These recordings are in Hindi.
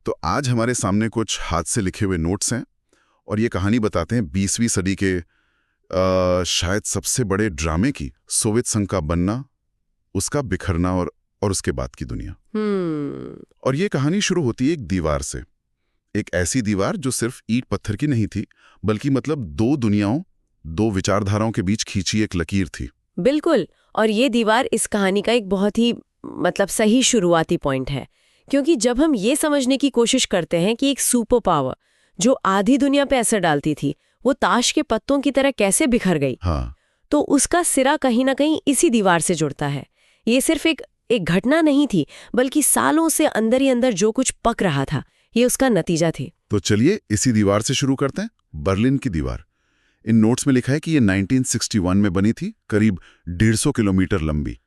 तो आज हमारे सामने कुछ हाथ से लिखे हुए नोट्स हैं और ये कहानी बताते हैं 20वीं सदी के शायद सबसे बड़े ड्रामे की, सोवियत संघ का बनना, उसका बिखरना और उसके बाद की दुनिया। और ये कहानी शुरू होती है एक दीवार से, एक ऐसी दीवार जो सिर्फ ईंट पत्थर की नहीं थी, बल्कि मतलब दो दुनियाओं, दो विचारधाराओं के बीच खींची एक लकीर थी। बिल्कुल। और ये दीवार इस कहानी का एक बहुत ही सही शुरुआती पॉइंट है, क्योंकि जब हम ये समझने की कोशिश करते हैं कि एक सुपर पावर जो आधी दुनिया पे असर डालती थी, वो ताश के पत्तों की तरह कैसे बिखर गई, हाँ। तो उसका सिरा कहीं ना कहीं इसी दीवार से जुड़ता है। ये सिर्फ एक घटना नहीं थी, बल्कि सालों से अंदर ही अंदर जो कुछ पक रहा था, ये उसका नतीजा थी। तो चलिए इसी दीवार से शुरू करते हैं, बर्लिन की दीवार। इन नोट्स में लिखा है कि ये 1961 में बनी थी, करीब 150 किलोमीटर लंबी,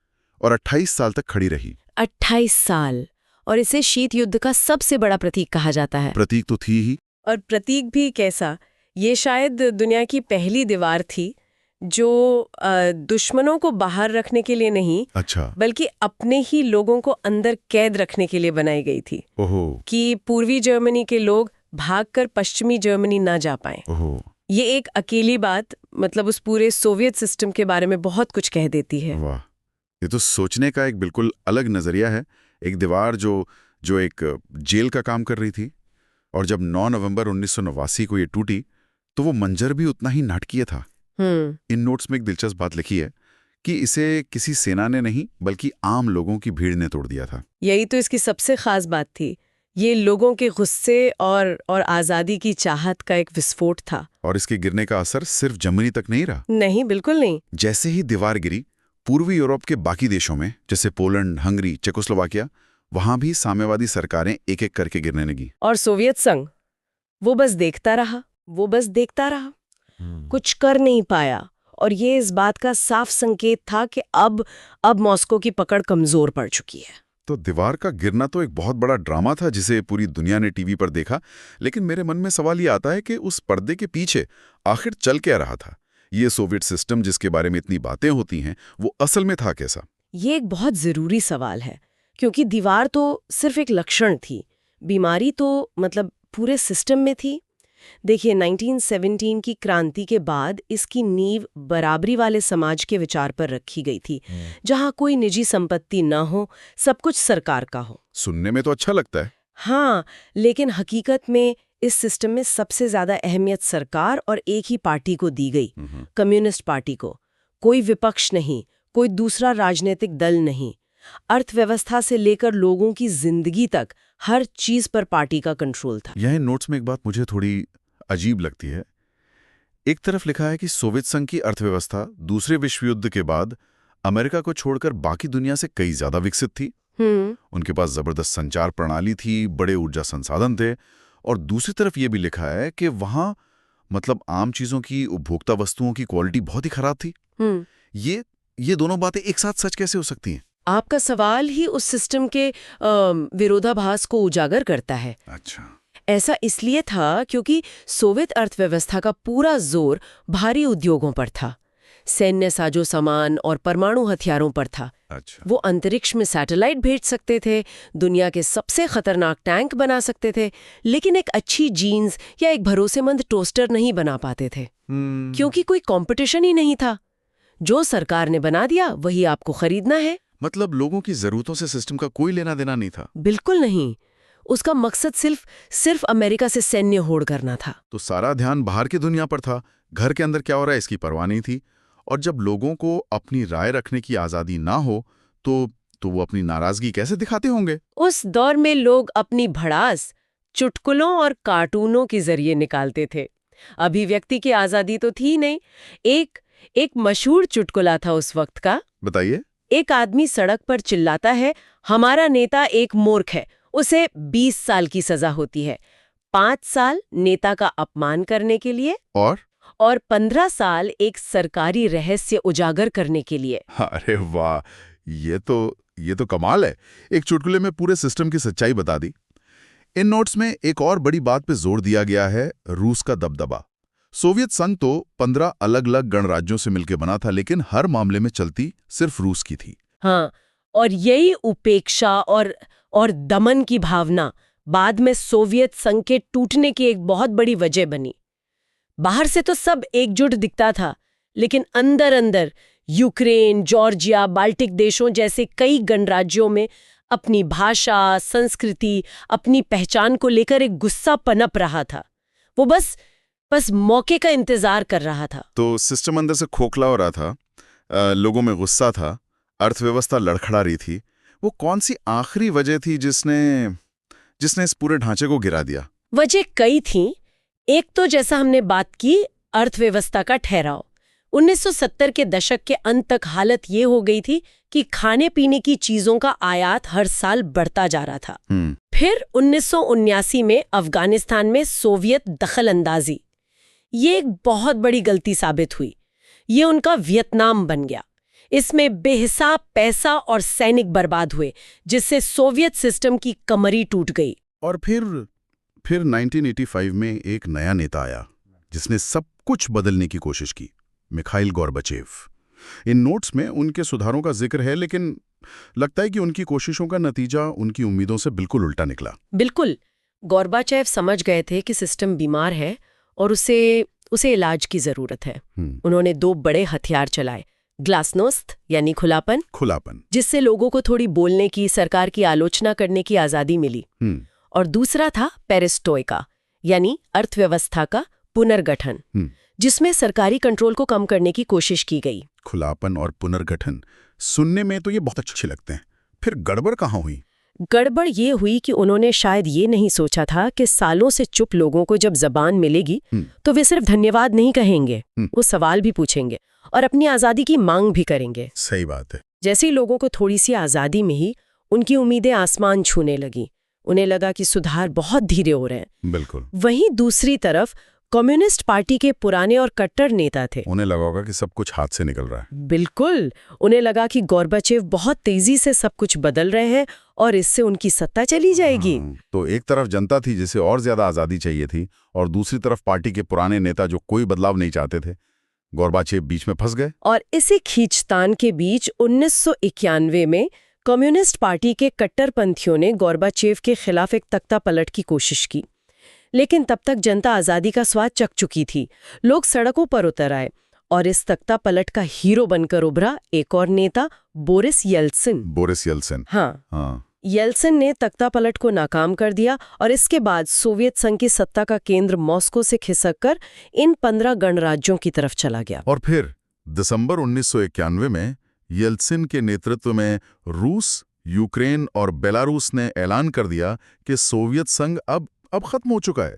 और 28 साल तक खड़ी रही। 28 साल। और इसे शीत युद्ध का सबसे बड़ा प्रतीक कहा जाता है। प्रतीक तो थी ही। और प्रतीक भी कैसा? ये शायद दुनिया की पहली दीवार थी जो दुश्मनों को बाहर रखने के लिए नहीं, अच्छा, बल्कि अपने ही लोगों को अंदर कैद रखने के लिए बनाई गई थी। ओहो। कि पूर्वी जर्मनी के लोग भागकर पश्चिमी जर्मनी ना जा पाए। ओहो। ये एक अकेली बात उस पूरे सोवियत सिस्टम के बारे में बहुत कुछ कह देती है। वाह, ये तो सोचने का एक बिल्कुल अलग नजरिया है। एक दीवार जो एक जेल का काम कर रही थी, और जब 9 नवंबर 1989 को ये टूटी, तो वो मंजर भी उतना ही नाटकीय था। इन नोट्स में एक दिलचस्प बात लिखी है कि इसे किसी सेना ने नहीं, बल्कि आम लोगों की भीड़ ने तोड़ दिया था। यही तो इसकी सबसे खास बात थी। ये लोगों के गुस्से और आजादी की चाहत का एक विस्फोट था। और इसके गिरने का असर सिर्फ जर्मनी तक नहीं रहा। नहीं, बिल्कुल नहीं। जैसे ही दीवार गिरी, पूर्वी यूरोप के बाकी देशों में, जैसे पोलैंड, हंगरी, चेकोस्लोवाकिया, वहां भी साम्यवादी सरकारें एक एक करके गिरने लगी। और सोवियत संघ वो बस देखता रहा, कुछ कर नहीं पाया। और ये इस बात का साफ संकेत था कि अब मॉस्को की पकड़ कमजोर पड़ चुकी है। तो दीवार का गिरना तो एक बहुत बड़ा ड्रामा था जिसे पूरी दुनिया ने टीवी पर देखा, लेकिन मेरे मन में सवाल ये आता है कि उस पर्दे के पीछे आखिर चल क्या रहा था? ये सोवियत सिस्टम जिसके बारे में इतनी बातें होती हैं, वो असल में था कैसा? ये एक बहुत जरूरी सवाल है, क्योंकि दीवार तो सिर्फ एक लक्षण थी, बीमारी तो पूरे सिस्टम में थी। देखिए, 1917 की क्रांति के बाद इसकी नींव बराबरी वाले समाज के विचार पर रखी गई थी, जहां कोई निजी संपत्ति न हो, सब कुछ सरकार का हो। सुनने में तो अच्छा लगता है। हाँ, लेकिन हकीकत में इस सिस्टम में सबसे ज्यादा अहमियत सरकार और एक ही पार्टी को दी गई, कम्युनिस्ट पार्टी को। कोई विपक्ष नहीं, कोई दूसरा राजनीतिक दल नहीं। अर्थव्यवस्था से लेकर लोगों की जिंदगी तक हर चीज पर पार्टी का कंट्रोल था। यह नोट्स में एक बात मुझे थोड़ी अजीब लगती है। एक तरफ लिखा है कि सोवियत संघ की अर्थव्यवस्था दूसरे विश्व युद्ध के बाद अमेरिका को छोड़कर बाकी दुनिया से कई ज्यादा विकसित थी। उनके पास जबरदस्त संचार प्रणाली थी, बड़े ऊर्जा संसाधन थे, और दूसरी तरफ यह भी लिखा है कि वहां आम चीजों की, उपभोक्ता वस्तुओं की क्वालिटी बहुत ही खराब थी। ये दोनों बातें एक साथ सच कैसे हो सकती हैं? आपका सवाल ही उस सिस्टम के विरोधाभास को उजागर करता है। अच्छा। ऐसा इसलिए था क्योंकि सोवियत अर्थव्यवस्था का पूरा जोर भारी उद्योगों पर था, सैन्य साजो सामान और परमाणु हथियारों पर था। अच्छा। वो अंतरिक्ष में सैटेलाइट भेज सकते थे, दुनिया के सबसे खतरनाक टैंक बना सकते थे, लेकिन एक अच्छी जीन्स या एक भरोसेमंद टोस्टर नहीं बना पाते थे, क्योंकि कोई कंपटीशन ही नहीं था। जो सरकार ने बना दिया वही आपको खरीदना है। लोगों की जरूरतों से सिस्टम का कोई लेना देना नहीं था। बिल्कुल नहीं। उसका मकसद सिर्फ अमेरिका से सैन्य होड़ करना था। तो सारा ध्यान बाहर की दुनिया पर था, घर के अंदर क्या हो रहा है इसकी परवाह नहीं थी। और जब लोगों को अपनी राय रखने की आजादी ना हो, तो वो अपनी नाराजगी कैसे दिखाते होंगे? उस दौर में लोग अपनी भड़ास चुटकुलों और कार्टूनों के जरिए निकालते थे। अभिव्यक्ति की आजादी तो थी नहीं। एक मशहूर चुटकुला था उस वक्त का। बताइए। एक आदमी सड़क पर चिल्लाता है, हमारा नेता एक मूर्ख है, उसे 20 साल की सजा होती है। 5 साल नेता का अपमान करने के लिए और 15 साल एक सरकारी रहस्य उजागर करने के लिए। अरे वाह, ये तो कमाल है। एक चुटकुले में पूरे सिस्टम की सच्चाई बता दी। इन नोट्स में एक और बड़ी बात पे जोर दिया गया है, रूस का दबदबा। सोवियत संघ तो 15 अलग-अलग गणराज्यों से मिलकर बना था, लेकिन हर मामले में चलती सिर्फ रूस की थी। हाँ, और यही उपेक्षा और दमन की भावना बाद में सोवियत संघ के टूटने की एक बहुत बड़ी वजह बनी। बाहर से तो सब एकजुट दिखता था, लेकिन अंदर अंदर यूक्रेन, जॉर्जिया, बाल्टिक देशों जैसे कई गणराज्यों में अपनी भाषा, संस्कृति, अपनी पहचान को लेकर एक गुस्सा पनप रहा था। वो बस मौके का इंतजार कर रहा था। तो सिस्टम अंदर से खोखला हो रहा था, लोगों में गुस्सा था, अर्थव्यवस्था लड़खड़ा रही थी। वो कौन सी आखिरी वजह थी जिसने इस पूरे ढांचे को गिरा दिया? वजह कई थीं। एक तो जैसा हमने बात की, अर्थव्यवस्था का ठहराव। 1970 के दशक के अंत तक हालत ये हो गई थी कि खाने पीने की चीजों का आयात हर साल बढ़ता जा रहा था। फिर 1979 में अफगानिस्तान में सोवियत दखल-अंदाजी, ये एक बहुत बड़ी गलती साबित हुई। ये उनका वियतनाम बन गया। इसमें बेहिसाब पैसा और सैनिक बर्बाद हुए, जिससे सोवियत सिस्टम की कमरी टूट गई। और फिर 1985 में एक नया नेता आया जिसने सब कुछ बदलने की कोशिश की, मिखाइल गोर्बाचेव। इन नोट्स में उनके सुधारों का जिक्र है, लेकिन लगता है कि उनकी कोशिशों का नतीजा उनकी उम्मीदों से बिल्कुल उल्टा निकला। बिल्कुल। गोर्बाचेव समझ गए थे कि सिस्टम बीमार है और उसे इलाज की जरूरत है। उन्होंने 2 बड़े हथियार चलाए, ग्लासनोस्त यानी खुलापन, जिससे लोगों को थोड़ी बोलने की, सरकार की आलोचना करने की आजादी मिली, और दूसरा था पेरेस्ट्रोइका यानी अर्थव्यवस्था का पुनर्गठन, जिसमें सरकारी कंट्रोल को कम करने की कोशिश की गई। खुलापन और पुनर्गठन सुनने में तो ये बहुत अच्छे लगते हैं, फिर गड़बड़ कहाँ हुई? गड़बड़ ये हुई कि उन्होंने शायद ये नहीं सोचा था कि सालों से चुप लोगों को जब जबान मिलेगी तो वे सिर्फ धन्यवाद नहीं कहेंगे, वो सवाल भी पूछेंगे और अपनी आजादी की मांग भी करेंगे। सही बात है। जैसे ही लोगों को थोड़ी सी आजादी में ही उनकी उम्मीदें आसमान छूने लगी। उन्हें लगा कि सुधार बहुत धीरे हो रहे हैं। बिल्कुल। वहीं दूसरी तरफ कम्युनिस्ट पार्टी के पुराने और कट्टर नेता थे। उन्हें लगा होगा कि सब कुछ हाथ से निकल रहा है। बिल्कुल। उन्हें लगा कि गोर्बाचेव बहुत तेजी से सब कुछ बदल रहे हैं और इससे उनकी सत्ता चली जाएगी। तो एक तरफ जनता थी जिसे और ज्यादा आजादी चाहिए थी, और दूसरी तरफ पार्टी के पुराने नेता जो कोई बदलाव नहीं चाहते थे। गोर्बाचेव बीच में फंस गए। और इसी खींचतान के बीच 1991 में कम्युनिस्ट पार्टी के कट्टरपंथियों ने गोर्बाचेव के खिलाफ एक तख्ता पलट की कोशिश की, लेकिन तब तक जनता आजादी का स्वाद चख चुकी थी। लोग सड़कों पर उतर आए और इस तख्ता पलट का हीरो बनकर उभरा एक और नेता, बोरिस येल्त्सिन। हाँ। येल्त्सिन ने तख्ता पलट को नाकाम कर दिया और इसके बाद सोवियत संघ की सत्ता का केंद्र मॉस्को से खिसककर इन 15 गणराज्यों की तरफ चला गया। और फिर दिसंबर 1991 में येल्त्सिन के नेतृत्व में रूस, यूक्रेन और बेलारूस ने ऐलान कर दिया कि सोवियत संघ अब खत्म हो चुका है।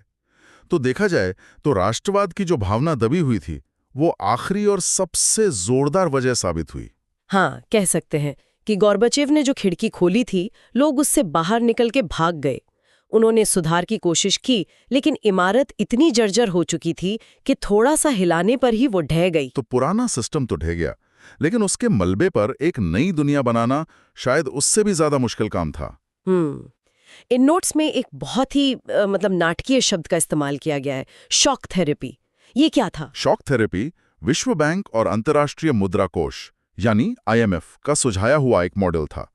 तो देखा जाए तो राष्ट्रवाद की जो भावना दबी हुई थी, वो आखिरी और सबसे जोरदार वजह साबित हुई। हाँ, कह सकते हैं कि गोर्बाचेव ने जो खिड़की खोली थी, लोग उससे बाहर निकल के भाग गए। उन्होंने सुधार की कोशिश की, लेकिन इमारत इतनी जर्जर हो चुकी थी कि थोड़ा सा हिलाने पर ही वो ढह गई। तो पुराना सिस्टम तो ढह गया, लेकिन उसके मलबे पर एक नई दुनिया बनाना शायद उससे भी ज्यादा मुश्किल काम था। इन नोट्स में एक बहुत ही नाटकीय शब्द का इस्तेमाल किया गया है, शॉक थेरेपी। ये क्या था? शॉक थेरेपी विश्व बैंक और अंतर्राष्ट्रीय मुद्रा कोष यानी IMF का सुझाया हुआ एक मॉडल था।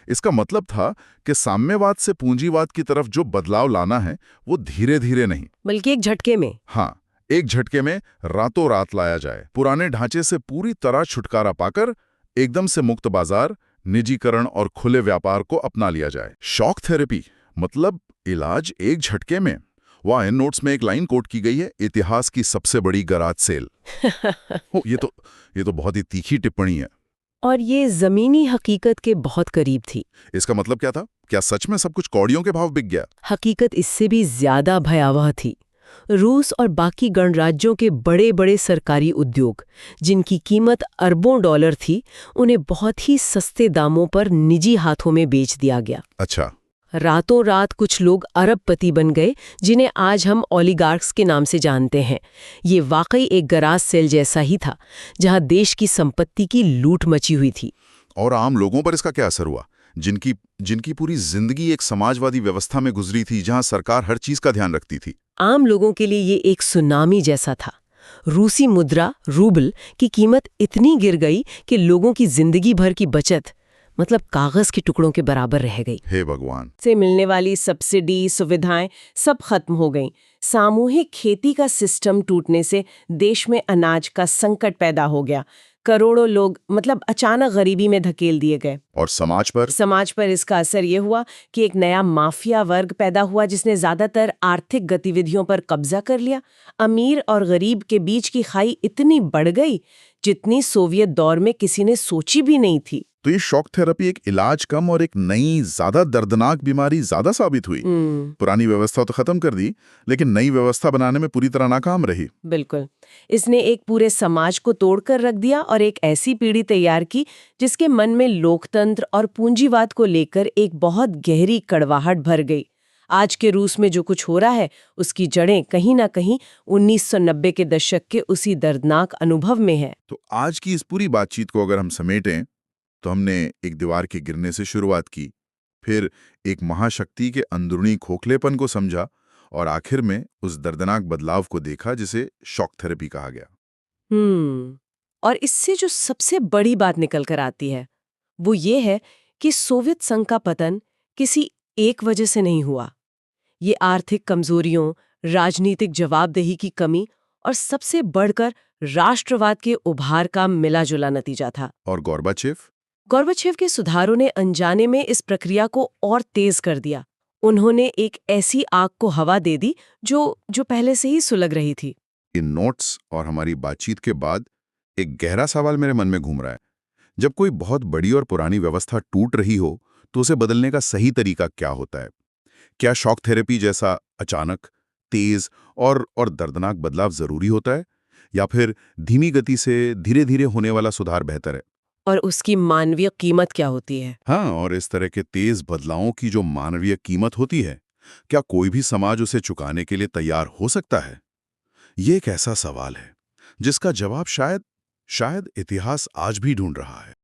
इसका मतलब था कि साम्यवाद से पूंजीवाद की तरफ जो बदलाव लाना है, वो धीरे धीरे नहीं, बल्कि एक झटके में। हाँ, एक झटके में रातों रात लाया जाए। पुराने ढांचे से पूरी तरह छुटकारा पाकर एकदम से मुक्त बाजार, निजीकरण और खुले व्यापार को अपना लिया जाए। शॉक थेरेपी मतलब इलाज एक झटके में। वहाँ इन नोट्स में एक लाइन कोट की गई है, इतिहास की सबसे बड़ी गराज सेल। ये तो बहुत ही तीखी टिप्पणी है, और ये जमीनी हकीकत के बहुत करीब थी। इसका मतलब क्या था? क्या सच में सब कुछ कौड़ियों के भाव बिक गया? हकीकत इससे भी ज्यादा भयावह थी। रूस और बाकी गणराज्यों के बड़े बड़े सरकारी उद्योग, जिनकी कीमत अरबों डॉलर थी, उन्हें बहुत ही सस्ते दामों पर निजी हाथों में बेच दिया गया। अच्छा। रातों रात कुछ लोग अरबपति बन गए, जिन्हें आज हम ओलिगार्क्स के नाम से जानते हैं। ये वाकई एक गराज सेल जैसा ही था, जहां देश की संपत्ति की लूट मची हुई थी। और आम लोगों पर इसका क्या असर हुआ, जिनकी पूरी जिंदगी एक समाजवादी व्यवस्था में गुजरी थी, जहां सरकार हर चीज का ध्यान रखती थी? आम लोगों के लिए ये एक सुनामी जैसा था। रूसी मुद्रा रूबल की कीमत इतनी गिर गई कि लोगों की जिंदगी भर की बचत, मतलब कागज के टुकड़ों के बराबर रह गई। हे भगवान। से मिलने वाली सब्सिडी, सुविधाएं सब खत्म हो गईं। सामूहिक खेती का सिस्टम टूटने से देश में अनाज का संकट पैदा हो गया। करोड़ों लोग मतलब अचानक गरीबी में धकेल दिए गए। और समाज पर इसका असर ये हुआ कि एक नया माफिया वर्ग पैदा हुआ जिसने ज्यादातर आर्थिक गतिविधियों पर कब्जा कर लिया। अमीर और गरीब के बीच की खाई इतनी बढ़ गई जितनी सोवियत दौर में किसी ने सोची भी नहीं थी। तो ये शॉक थेरेपी एक इलाज कम और एक नई ज्यादा दर्दनाक बीमारी ज्यादा साबित हुई। पुरानी व्यवस्था तो खत्म कर दी, लेकिन नई व्यवस्था बनाने में पूरी तरह नाकाम रही। बिल्कुल, इसने एक पूरे समाज को तोड़कर रख दिया और एक ऐसी पीढ़ी तैयार की जिसके मन में लोकतंत्र और पूंजीवाद को लेकर एक बहुत गहरी कड़वाहट भर गई। आज के रूस में जो कुछ हो रहा है उसकी जड़ें कहीं ना कहीं 1990 के दशक के उसी दर्दनाक अनुभव में है। तो आज की इस पूरी बातचीत को अगर हम समेटें तो हमने एक दीवार के गिरने से शुरुआत की, फिर एक महाशक्ति के अंदरूनी खोखलेपन को समझा और आखिर में उस दर्दनाक बदलाव को देखा जिसे शॉक थेरेपी कहा गया। और इससे जो सबसे बड़ी बात निकल कर आती है वो ये है कि सोवियत संघ का पतन किसी एक वजह से नहीं हुआ। ये आर्थिक कमजोरियों, राजनीतिक जवाबदेही की कमी और सबसे बढ़कर राष्ट्रवाद के उभार का मिला-जुला नतीजा था। और गोर्बाचेव के सुधारों ने अनजाने में इस प्रक्रिया को और तेज कर दिया। उन्होंने एक ऐसी आग को हवा दे दी जो पहले से ही सुलग रही थी। इन नोट्स और हमारी बातचीत के बाद एक गहरा सवाल मेरे मन में घूम रहा है। जब कोई बहुत बड़ी और पुरानी व्यवस्था टूट रही हो तो उसे बदलने का सही तरीका क्या होता है? क्या शॉक थेरेपी जैसा अचानक, तेज और दर्दनाक बदलाव जरूरी होता है, या फिर धीमी गति से धीरे धीरे होने वाला सुधार बेहतर है? और उसकी मानवीय कीमत क्या होती है? हाँ, और इस तरह के तेज बदलावों की जो मानवीय कीमत होती है, क्या कोई भी समाज उसे चुकाने के लिए तैयार हो सकता है? ये एक ऐसा सवाल है जिसका जवाब शायद इतिहास आज भी ढूंढ रहा है।